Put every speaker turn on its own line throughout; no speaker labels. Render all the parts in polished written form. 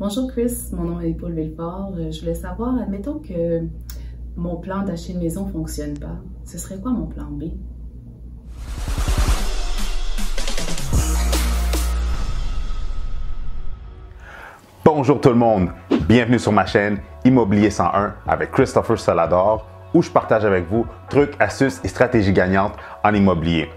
Bonjour Chris, mon nom est Paul Villefort. Je voulais savoir, admettons que mon plan d'acheter une maison ne fonctionne pas. Ce serait quoi mon plan B?
Bonjour tout le monde, bienvenue sur ma chaîne Immobilier 101 avec Christopher Salador où je partage avec vous trucs, astuces et stratégies gagnantes en immobilier.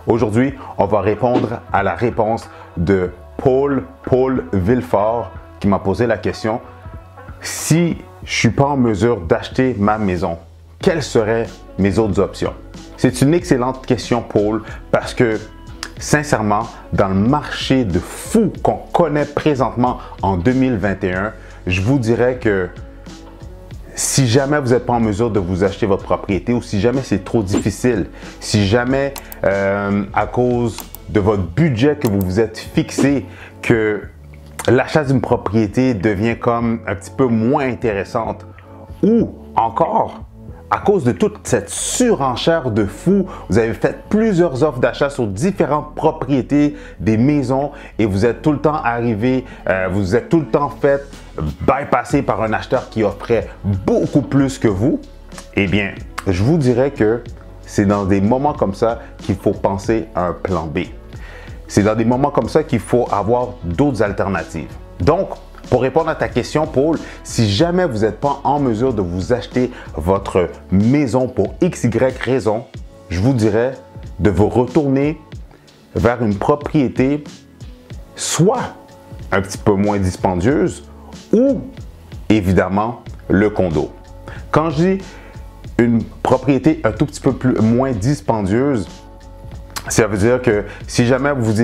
Aujourd'hui, on va répondre à la réponse de Paul Villefort qui m'a posé la question: si je ne suis pas en mesure d'acheter ma maison, quelles seraient mes autres options? C'est une excellente question, Paul, parce que sincèrement, dans le marché de fou qu'on connaît présentement en 2021, je vous dirais que si jamais vous n'êtes pas en mesure de vous acheter votre propriété ou si jamais c'est trop difficile, si jamais à cause de votre budget que vous vous êtes fixé, que l'achat d'une propriété devient comme un petit peu moins intéressante, ou encore à cause de toute cette surenchère de fou, vous avez fait plusieurs offres d'achat sur différentes propriétés, des maisons, et vous êtes tout le temps arrivé, vous êtes tout le temps fait bypasser par un acheteur qui offrait beaucoup plus que vous. Eh bien, je vous dirais que c'est dans des moments comme ça qu'il faut penser à un plan B. C'est dans des moments comme ça qu'il faut avoir d'autres alternatives. Donc, pour répondre à ta question, Paul, si jamais vous n'êtes pas en mesure de vous acheter votre maison pour XY raison, je vous dirais de vous retourner vers une propriété soit un petit peu moins dispendieuse ou évidemment le condo. Quand je dis une propriété un tout petit peu moins dispendieuse, ça veut dire que si jamais vous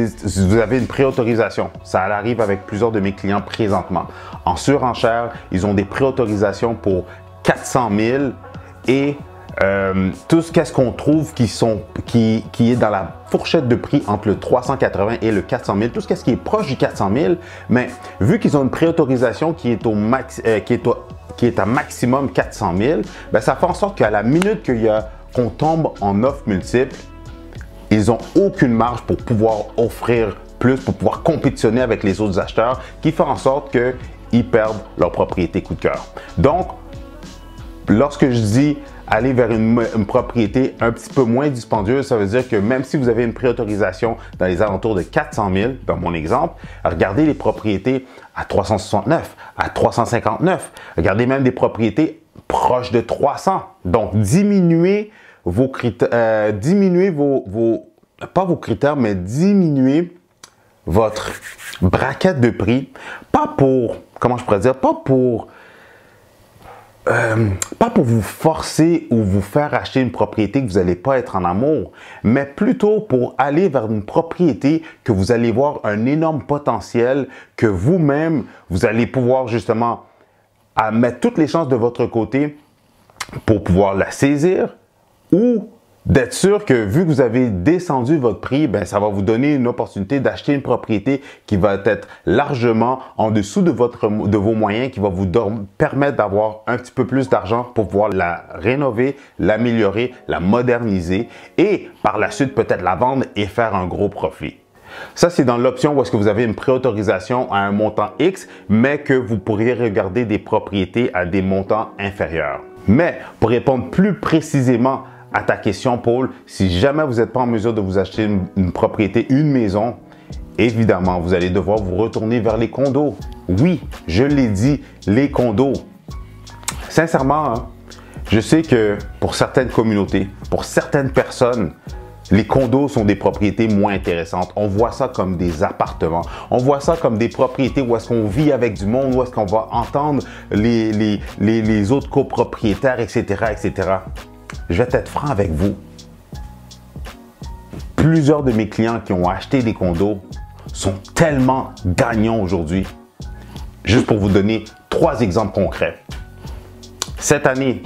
avez une préautorisation, ça arrive avec plusieurs de mes clients présentement. En surenchère, ils ont des préautorisations pour 400 000 et tout ce qu'on trouve qui est dans la fourchette de prix entre le 380 et le 400 000, tout ce qui est proche du 400 000, mais vu qu'ils ont une préautorisation qui est à maximum 400 000, ben ça fait en sorte qu'à la minute qu'on tombe en offre multiple, ils n'ont aucune marge pour pouvoir offrir plus, pour pouvoir compétitionner avec les autres acheteurs, qui fait en sorte qu'ils perdent leur propriété coup de cœur. Donc, lorsque je dis aller vers une propriété un petit peu moins dispendieuse, ça veut dire que même si vous avez une préautorisation dans les alentours de 400 000, dans mon exemple, regardez les propriétés à 369, à 359, regardez même des propriétés proches de 300. Donc, diminuez vos critères, pas vos critères, mais diminuez votre braquette de prix, pas pour, comment je pourrais dire, pas pour vous forcer ou vous faire acheter une propriété que vous n'allez pas être en amour, mais plutôt pour aller vers une propriété que vous allez voir un énorme potentiel, que vous-même, vous allez pouvoir justement mettre toutes les chances de votre côté pour pouvoir la saisir, ou d'être sûr que vu que vous avez descendu votre prix, ben, ça va vous donner une opportunité d'acheter une propriété qui va être largement en dessous de vos moyens, qui va vous permettre d'avoir un petit peu plus d'argent pour pouvoir la rénover, l'améliorer, la moderniser et par la suite peut-être la vendre et faire un gros profit. Ça, c'est dans l'option où est-ce que vous avez une préautorisation à un montant X, mais que vous pourriez regarder des propriétés à des montants inférieurs. Mais pour répondre plus précisément à ta question, Paul, si jamais vous n'êtes pas en mesure de vous acheter une propriété, une maison, évidemment, vous allez devoir vous retourner vers les condos. Oui, je l'ai dit, les condos. Sincèrement, hein, je sais que pour certaines communautés, pour certaines personnes, les condos sont des propriétés moins intéressantes. On voit ça comme des appartements. On voit ça comme des propriétés où est-ce qu'on vit avec du monde, où est-ce qu'on va entendre les autres copropriétaires, etc., etc. Je vais être franc avec vous. Plusieurs de mes clients qui ont acheté des condos sont tellement gagnants aujourd'hui. Juste pour vous donner 3 exemples concrets. Cette année,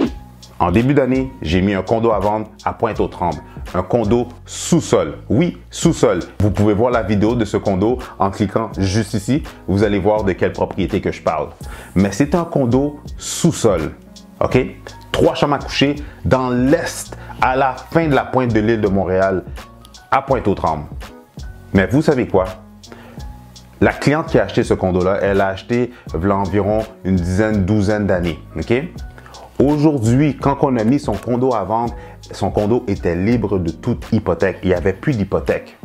en début d'année, j'ai mis un condo à vendre à Pointe-aux-Trembles. Un condo sous-sol. Oui, sous-sol. Vous pouvez voir la vidéo de ce condo en cliquant juste ici. Vous allez voir de quelle propriété que je parle. Mais c'est un condo sous-sol. OK? 3 chambres à coucher dans l'est, à la fin de la pointe de l'île de Montréal, à Pointe-aux-Trembles. Mais vous savez quoi? la cliente qui a acheté ce condo-là, elle a acheté il y a environ une douzaine d'années. Okay? Aujourd'hui, quand on a mis son condo à vendre, son condo était libre de toute hypothèque. Il n'y avait plus d'hypothèque.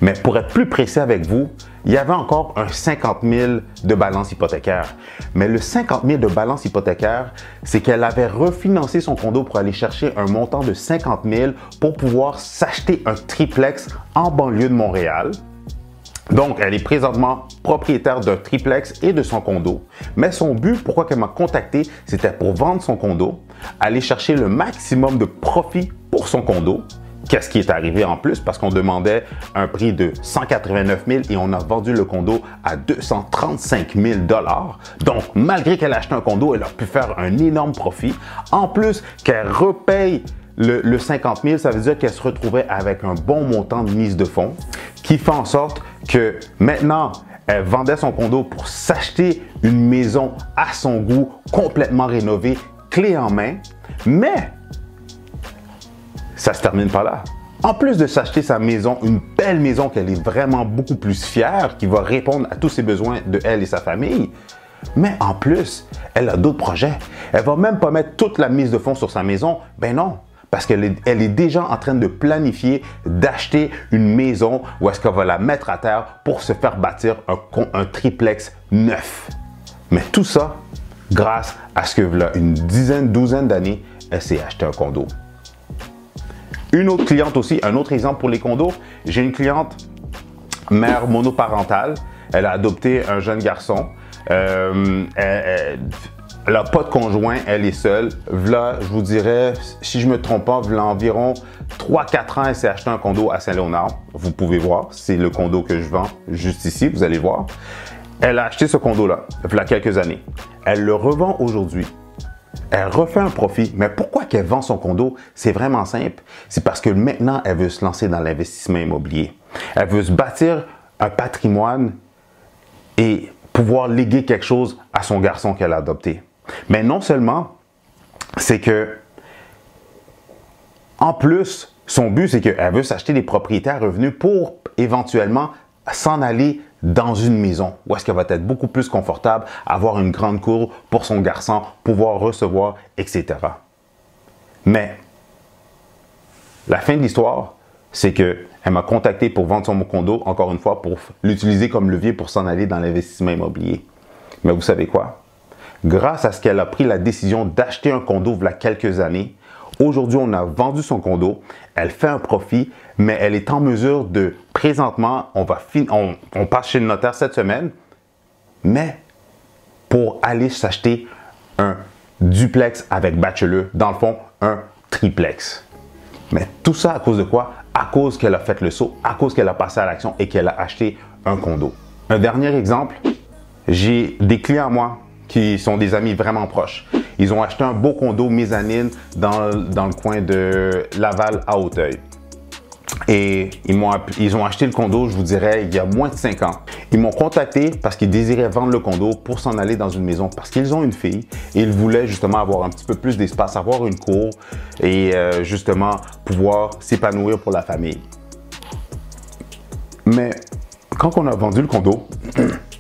Mais pour être plus précis avec vous, il y avait encore un 50 000 de balance hypothécaire. Mais le 50 000 de balance hypothécaire, c'est qu'elle avait refinancé son condo pour aller chercher un montant de 50 000 pour pouvoir s'acheter un triplex en banlieue de Montréal. Donc, elle est présentement propriétaire d'un triplex et de son condo. Mais son but, pourquoi elle m'a contacté, c'était pour vendre son condo, aller chercher le maximum de profit pour son condo. Qu'est-ce qui est arrivé en plus? Parce qu'on demandait un prix de 189 000 et on a vendu le condo à 235 000 $. Donc, malgré qu'elle a acheté un condo, elle a pu faire un énorme profit. En plus, qu'elle repaye le 50 000, ça veut dire qu'elle se retrouvait avec un bon montant de mise de fonds qui fait en sorte que maintenant, elle vendait son condo pour s'acheter une maison à son goût, complètement rénovée, clé en main. Mais ça ne se termine pas là. En plus de s'acheter sa maison, une belle maison qu'elle est vraiment beaucoup plus fière, qui va répondre à tous ses besoins de elle et sa famille, mais en plus, elle a d'autres projets. Elle ne va même pas mettre toute la mise de fonds sur sa maison. Ben non, parce qu'elle est déjà en train de planifier d'acheter une maison où est-ce qu'elle va la mettre à terre pour se faire bâtir un triplex neuf. Mais tout ça, grâce à ce que, là, une douzaine d'années, elle s'est acheté un condo. Une autre cliente aussi, un autre exemple pour les condos. J'ai une cliente, mère monoparentale. Elle a adopté un jeune garçon. Elle n'a pas de conjoint, elle est seule. Là, je vous dirais, si je ne me trompe pas, là, environ 3-4 ans, elle s'est acheté un condo à Saint-Léonard. Vous pouvez voir, c'est le condo que je vends juste ici, vous allez voir. Elle a acheté ce condo-là, il y a quelques années. Elle le revend aujourd'hui. Elle refait un profit. Mais pourquoi qu'elle vend son condo? C'est vraiment simple. C'est parce que maintenant, elle veut se lancer dans l'investissement immobilier. Elle veut se bâtir un patrimoine et pouvoir léguer quelque chose à son garçon qu'elle a adopté. Mais non seulement, c'est que, en plus, son but, c'est qu'elle veut s'acheter des propriétés à revenus pour éventuellement s'en aller dans une maison où est-ce qu'elle va être beaucoup plus confortable, avoir une grande cour pour son garçon, pouvoir recevoir, etc. Mais la fin de l'histoire, c'est qu'elle m'a contacté pour vendre son condo, encore une fois, pour l'utiliser comme levier pour s'en aller dans l'investissement immobilier. Mais vous savez quoi? Grâce à ce qu'elle a pris la décision d'acheter un condo il y a quelques années, aujourd'hui, on a vendu son condo, elle fait un profit, mais elle est en mesure de, présentement, on passe chez le notaire cette semaine, mais pour aller s'acheter un duplex avec bachelor, dans le fond, un triplex. Mais tout ça à cause de quoi? À cause qu'elle a fait le saut, à cause qu'elle a passé à l'action et qu'elle a acheté un condo. Un dernier exemple, j'ai des clients à moi qui sont des amis vraiment proches. Ils ont acheté un beau condo mezzanine dans le coin de Laval à Hauteuil. Et ils ont acheté le condo, je vous dirais, il y a moins de 5 ans. Ils m'ont contacté parce qu'ils désiraient vendre le condo pour s'en aller dans une maison parce qu'ils ont une fille et ils voulaient justement avoir un petit peu plus d'espace, avoir une cour et justement pouvoir s'épanouir pour la famille. Mais quand on a vendu le condo,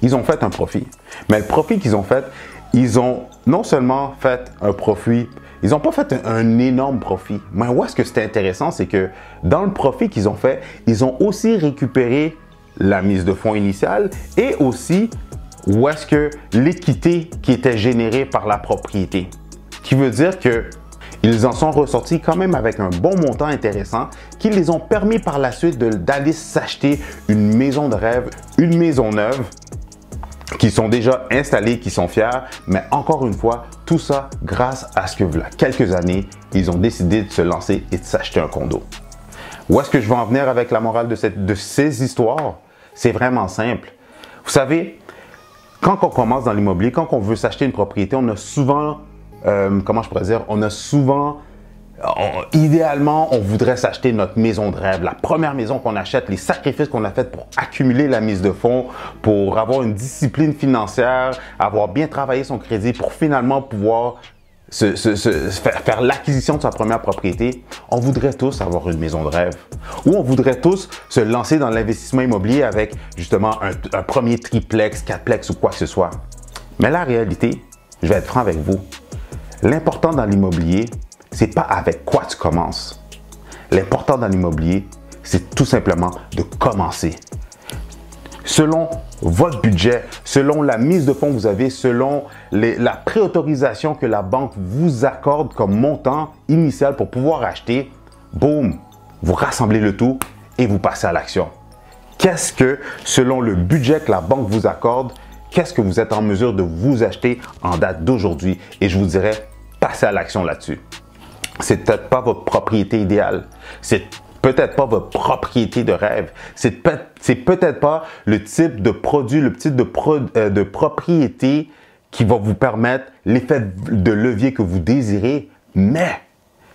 ils ont fait un profit. Mais le profit qu'ils ont fait, ils ont non seulement fait un profit, ils n'ont pas fait un énorme profit. Mais où est-ce que c'était intéressant, c'est que dans le profit qu'ils ont fait, ils ont aussi récupéré la mise de fonds initiale et aussi où est-ce que l'équité qui était générée par la propriété. Qui veut dire que ils en sont ressortis quand même avec un bon montant intéressant qui les ont permis par la suite d'aller s'acheter une maison de rêve, une maison neuve, qui sont déjà installés, qui sont fiers, mais encore une fois, tout ça grâce à ce que, il y a quelques années, ils ont décidé de se lancer et de s'acheter un condo. Où est-ce que je vais en venir avec la morale de ces histoires? C'est vraiment simple. Vous savez, quand on commence dans l'immobilier, quand on veut s'acheter une propriété, on a souvent, comment je pourrais dire, idéalement, on voudrait s'acheter notre maison de rêve, la première maison qu'on achète, les sacrifices qu'on a fait pour accumuler la mise de fonds, pour avoir une discipline financière, avoir bien travaillé son crédit pour finalement pouvoir faire l'acquisition de sa première propriété, on voudrait tous avoir une maison de rêve. Ou on voudrait tous se lancer dans l'investissement immobilier avec justement un premier triplex, quadplex ou quoi que ce soit. Mais la réalité, je vais être franc avec vous, l'important dans l'immobilier, c'est pas avec quoi tu commences. L'important dans l'immobilier, c'est tout simplement de commencer. Selon votre budget, selon la mise de fonds que vous avez, selon la préautorisation que la banque vous accorde comme montant initial pour pouvoir acheter, boum, vous rassemblez le tout et vous passez à l'action. Qu'est-ce que, selon le budget que la banque vous accorde, qu'est-ce que vous êtes en mesure de vous acheter en date d'aujourd'hui? Et je vous dirais, passez à l'action là-dessus. C'est peut-être pas votre propriété idéale. C'est peut-être pas votre propriété de rêve. C'est peut-être pas le type de produit, le type de propriété qui va vous permettre l'effet de levier que vous désirez, mais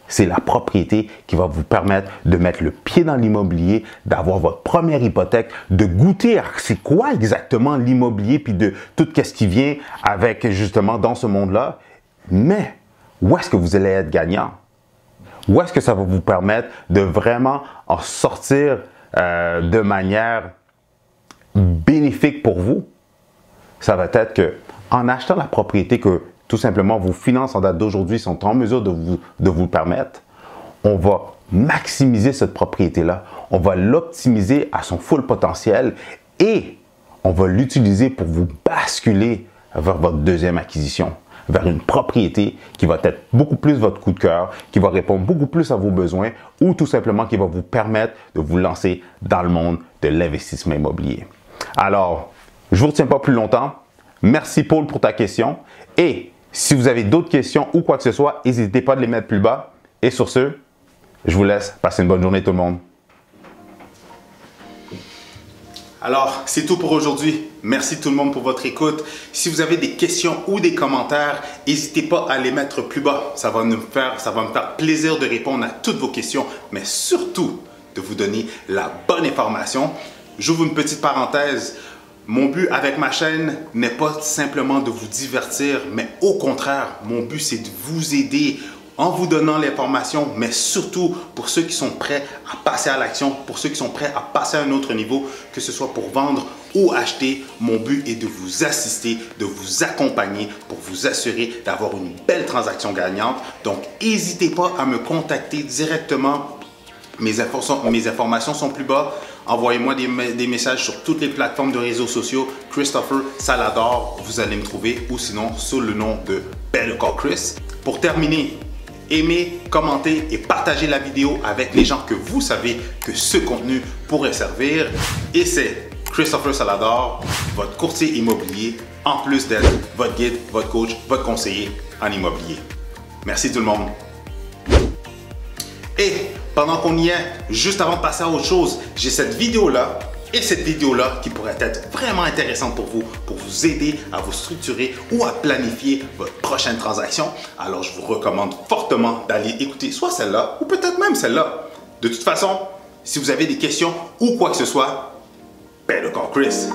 c'est la propriété qui va vous permettre de mettre le pied dans l'immobilier, d'avoir votre première hypothèque, de goûter à c'est quoi exactement l'immobilier, puis de tout ce qui vient avec justement dans ce monde-là. Mais où est-ce que vous allez être gagnant? Où est-ce que ça va vous permettre de vraiment en sortir de manière bénéfique pour vous? Ça va être qu'en achetant la propriété que tout simplement vos finances en date d'aujourd'hui sont en mesure de vous permettre, on va maximiser cette propriété-là, on va l'optimiser à son full potentiel et on va l'utiliser pour vous basculer vers votre deuxième acquisition, vers une propriété qui va être beaucoup plus votre coup de cœur, qui va répondre beaucoup plus à vos besoins ou tout simplement qui va vous permettre de vous lancer dans le monde de l'investissement immobilier. Alors, je ne vous retiens pas plus longtemps. Merci Paul pour ta question. Et si vous avez d'autres questions ou quoi que ce soit, n'hésitez pas à les mettre plus bas. Et sur ce, je vous laisse. Passez une bonne journée tout le monde. Alors, c'est tout pour aujourd'hui. Merci tout le monde pour votre écoute. Si vous avez des questions ou des commentaires, n'hésitez pas à les mettre plus bas. Ça va me faire plaisir de répondre à toutes vos questions, mais surtout de vous donner la bonne information. J'ouvre une petite parenthèse. Mon but avec ma chaîne n'est pas simplement de vous divertir, mais au contraire, mon but c'est de vous aider en vous donnant l'information, mais surtout pour ceux qui sont prêts à passer à l'action, pour ceux qui sont prêts à passer à un autre niveau, que ce soit pour vendre ou acheter. Mon but est de vous assister, de vous accompagner pour vous assurer d'avoir une belle transaction gagnante. Donc, n'hésitez pas à me contacter directement. Mes informations sont plus bas. Envoyez-moi des messages sur toutes les plateformes de réseaux sociaux. Christopher Salador, vous allez me trouver, ou sinon sous le nom de Better Call Chris. Pour terminer, aimez, commentez et partagez la vidéo avec les gens que vous savez que ce contenu pourrait servir. Et c'est Christopher Salador, votre courtier immobilier, en plus d'être votre guide, votre coach, votre conseiller en immobilier. Merci tout le monde. Et pendant qu'on y est, juste avant de passer à autre chose, j'ai cette vidéo-là et cette vidéo-là qui pourrait être vraiment intéressante pour vous aider à vous structurer ou à planifier votre prochaine transaction. Alors, je vous recommande fortement d'aller écouter soit celle-là ou peut-être même celle-là. De toute façon, si vous avez des questions ou quoi que ce soit, Better Call Chris.